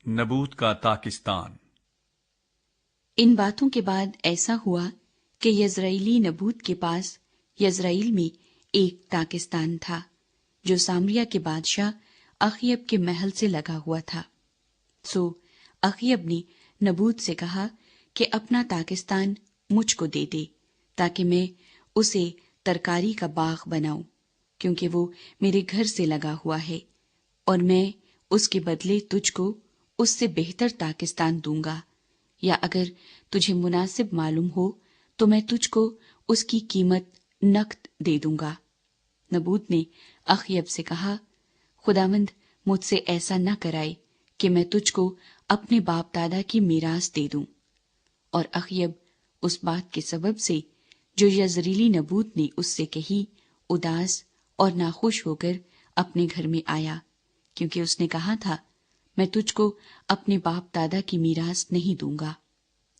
نبوت کا پاکستان۔ ان باتوں کے بعد ایسا ہوا کہ یزرعیلی نبوت کے پاس یزرعیل میں ایک پاکستان تھا جو سامریہ کے بادشاہ اخیب کے محل سے لگا ہوا تھا۔ سو اخیب نے نبوت سے کہا کہ اپنا پاکستان مجھ کو دے دے تاکہ میں اسے ترکاری کا باغ بناؤں، کیونکہ وہ میرے گھر سے لگا ہوا ہے، اور میں اس کے بدلے تجھ کو اس سے بہتر پاکستان دوں گا، یا اگر تجھے مناسب معلوم ہو تو میں تجھ کو اس کی قیمت نقد دے دوں گا۔ نبوت نے اخیب سے کہا، خداوند مجھ سے ایسا نہ کرائے کہ میں تجھ کو اپنے باپ دادا کی میراث دے دوں۔ اور اخیب اس بات کے سبب سے جو یزریلی نبوت نے اس سے کہی اداس اور ناخوش ہو کر اپنے گھر میں آیا، کیونکہ اس نے کہا تھا میں تجھ کو اپنے باپ دادا کی میراث نہیں دوں گا۔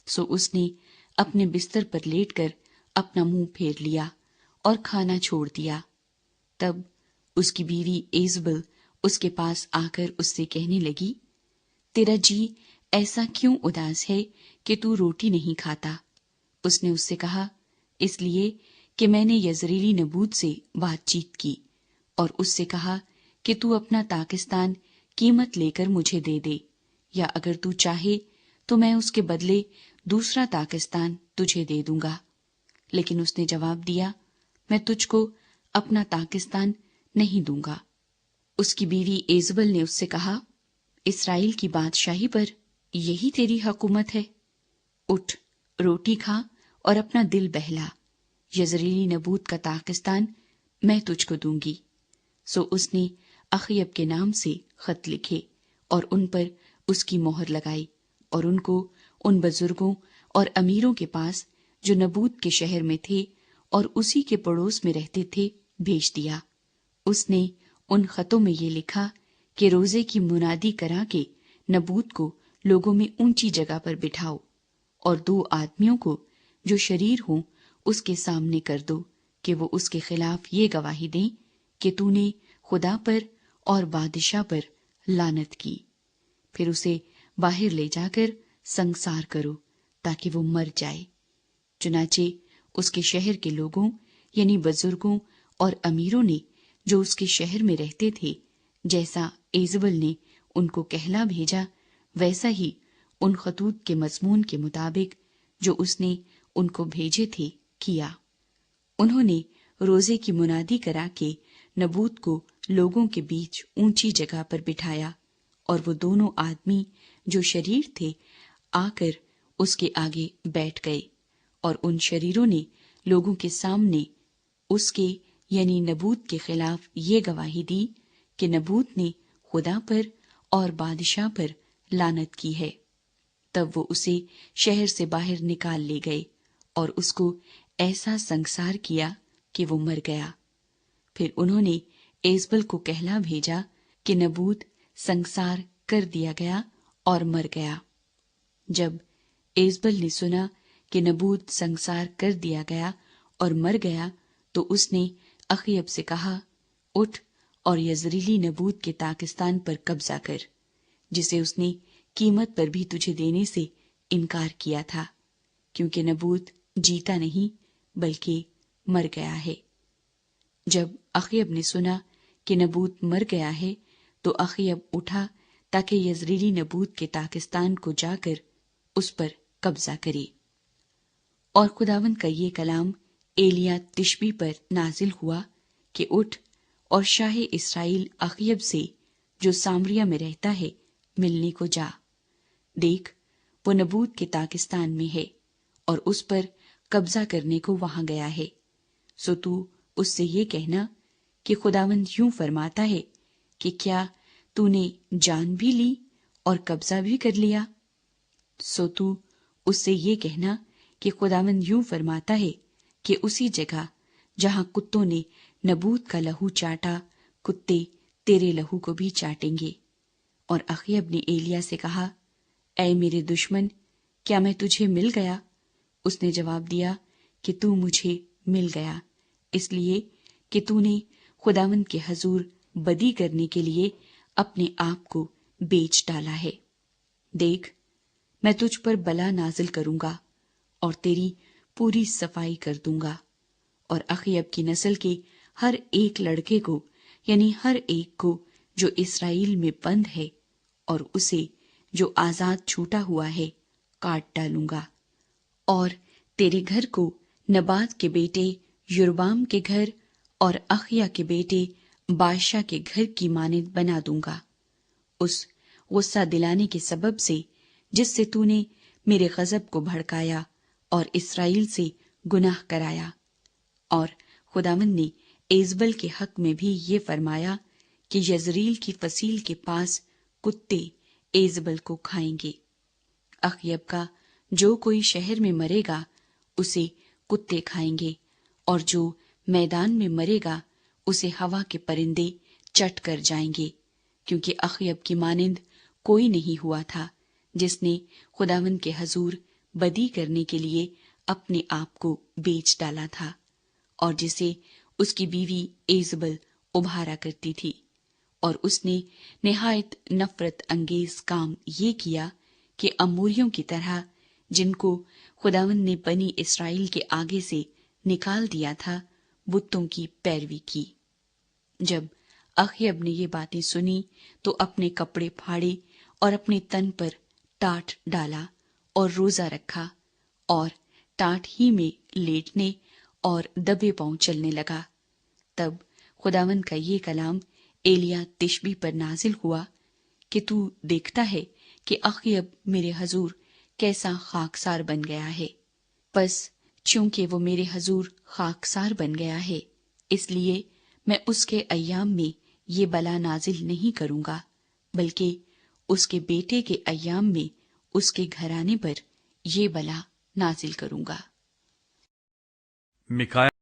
سو اس نے اپنے بستر پر لیٹ کر اپنا منہ پھیر لیا اور کھانا چھوڑ دیا۔ تب اس کی بیوی ایزبل اس کے پاس آ کر اس سے کہنے لگی، تیرا جی ایسا کیوں اداس ہے کہ تو روٹی نہیں کھاتا؟ اس نے اس سے کہا، اس لیے کہ میں نے یزریلی نبوت سے بات چیت کی اور اس سے کہا کہ تو اپنا پاکستان قیمت لے کر مجھے دے دے، یا اگر تو چاہے تو میں اس کے بدلے دوسرا پاکستان تجھے دے دوں گا۔ لیکن اس نے جواب دیا، میں تجھ کو اپنا پاکستان نہیں دوں گا۔ اس کی بیوی ایزبل نے اس سے کہا، اسرائیل کی بادشاہی پر یہی تیری حکومت ہے؟ اٹھ، روٹی کھا اور اپنا دل بہلا، یزریلی نبوت کا پاکستان میں تجھ کو دوں گی۔ سو اس نے اخیب کے نام سے خط لکھے اور ان پر اس کی مہر لگائی، اور ان کو ان بزرگوں اور امیروں کے پاس جو نبوت کے شہر میں تھے اور اسی کے پڑوس میں رہتے تھے بھیج دیا۔ اس نے ان خطوں میں یہ لکھا کہ روزے کی منادی کرا کے نبوت کو لوگوں میں اونچی جگہ پر بٹھاؤ، اور 2 آدمیوں کو جو شریر ہوں اس کے سامنے کر دو کہ وہ اس کے خلاف یہ گواہی دیں کہ تو نے خدا پر اور بادشاہ پر لعنت کی، پھر اسے باہر لے جا کر سنگسار کرو تاکہ وہ مر جائے۔ چنانچہ اس کے شہر کے لوگوں یعنی بزرگوں اور امیروں نے جو اس کے شہر میں رہتے تھے، جیسا ایزبل نے ان کو کہلا بھیجا ویسا ہی ان خطوط کے مضمون کے مطابق جو اس نے ان کو بھیجے تھے کیا۔ انہوں نے روزے کی منادی کرا کے نبوت کو لوگوں کے بیچ اونچی جگہ پر بٹھایا، اور وہ دونوں آدمی جو شریر تھے آ کر اس کے آگے بیٹھ گئے، اور ان شریروں نے لوگوں کے سامنے اس کے یعنی نبوت کے خلاف یہ گواہی دی کہ نبوت نے خدا پر اور بادشاہ پر لعنت کی ہے۔ تب وہ اسے شہر سے باہر نکال لے گئے اور اس کو ایسا سنگسار کیا کہ وہ مر گیا۔ پھر انہوں نے ایزبل کو کہلا بھیجا کہ نبوت سنگسار کر دیا گیا اور مر گیا۔ جب ایزبل نے سنا کہ نبوت سنگسار کر دیا گیا اور مر گیا تو اس نے اخیب سے کہا، اٹھ اور یزریلی نبوت کے پاکستان پر قبضہ کر، جسے اس نے قیمت پر بھی تجھے دینے سے انکار کیا تھا، کیونکہ نبوت جیتا نہیں بلکہ مر گیا ہے۔ جب اخیب نے سنا کہ نبوت مر گیا ہے تو اخیب اٹھا تاکہ یزریلی نبوت کے پاکستان کو جا کر اس پر قبضہ کرے۔ اور خداوند کا یہ کلام ایلیا تشبی پر نازل ہوا کہ اٹھ اور شاہ اسرائیل اخیب سے جو سامریہ میں رہتا ہے ملنے کو جا، دیکھ وہ نبوت کے پاکستان میں ہے اور اس پر قبضہ کرنے کو وہاں گیا ہے۔ سو تو اس سے یہ کہنا کہ خداوند یوں فرماتا ہے کہ کیا تو نے جان بھی لی اور قبضہ بھی کر لیا؟ سو تو اس سے یہ کہنا کہ خداوند یوں فرماتا ہے کہ اسی جگہ جہاں کتوں نے نبوت کا لہو چاٹا، کتے تیرے لہو کو بھی چاٹیں گے۔ اور اخیب نے ایلیا سے کہا، اے میرے دشمن، کیا میں تجھے مل گیا؟ اس نے جواب دیا کہ تو مجھے مل گیا، اس لیے کہ تو نے خداوند کے حضور بدی کرنے کے لیے اپنے آپ کو بیچ ڈالا ہے۔ دیکھ میں تجھ پر بلا نازل کروں گا اور تیری پوری صفائی کر دوں گا، اور اخیب کی نسل کے ہر ایک لڑکے کو، یعنی ہر ایک کو جو اسرائیل میں بند ہے، اور اسے جو آزاد چھوٹا ہوا ہے، کاٹ ڈالوں گا، اور تیرے گھر کو نبات کے بیٹے یربام کے گھر اور اخیا کے بیٹے بادشاہ کے گھر کی مانند بنا دوں گا، اس غصہ دلانے کے سبب سے جس سے تو نے میرے غضب کو بھڑکایا اور اسرائیل سے گناہ کرایا۔ اور خداوند نے ایزبل کے حق میں بھی یہ فرمایا کہ یزریل کی فصیل کے پاس کتے ایزبل کو کھائیں گے۔ اخیب کا جو کوئی شہر میں مرے گا اسے کتے کھائیں گے، اور جو میدان میں مرے گا اسے ہوا کے پرندے چٹ کر جائیں گے، کیونکہ اخیب کی مانند کوئی نہیں ہوا تھا جس نے خداوند کے حضور بدی کرنے کے لیے اپنے آپ کو بیچ ڈالا تھا، اور جسے اس کی بیوی ایزبل ابھارا کرتی تھی۔ اور اس نے نہایت نفرت انگیز کام یہ کیا کہ اموریوں کی طرح جن کو خداوند نے بنی اسرائیل کے آگے سے نکال دیا تھا بتوں کی پیروی کی۔ جب اخیب نے یہ باتیں سنی تو اپنے کپڑے پھاڑے اور اپنے تن پر ٹاٹ ڈالا اور روزہ رکھا، اور ٹاٹ ہی میں لیٹنے اور دبے پاؤں چلنے لگا۔ تب خداوند کا یہ کلام ایلیا تشبی پر نازل ہوا کہ تو دیکھتا ہے کہ اخیب میرے حضور کیسا خاکسار بن گیا ہے، پس چونکہ وہ میرے حضور خاکسار بن گیا ہے، اس لیے میں اس کے ایام میں یہ بلا نازل نہیں کروں گا، بلکہ اس کے بیٹے کے ایام میں اس کے گھرانے پر یہ بلا نازل کروں گا۔ میکائیل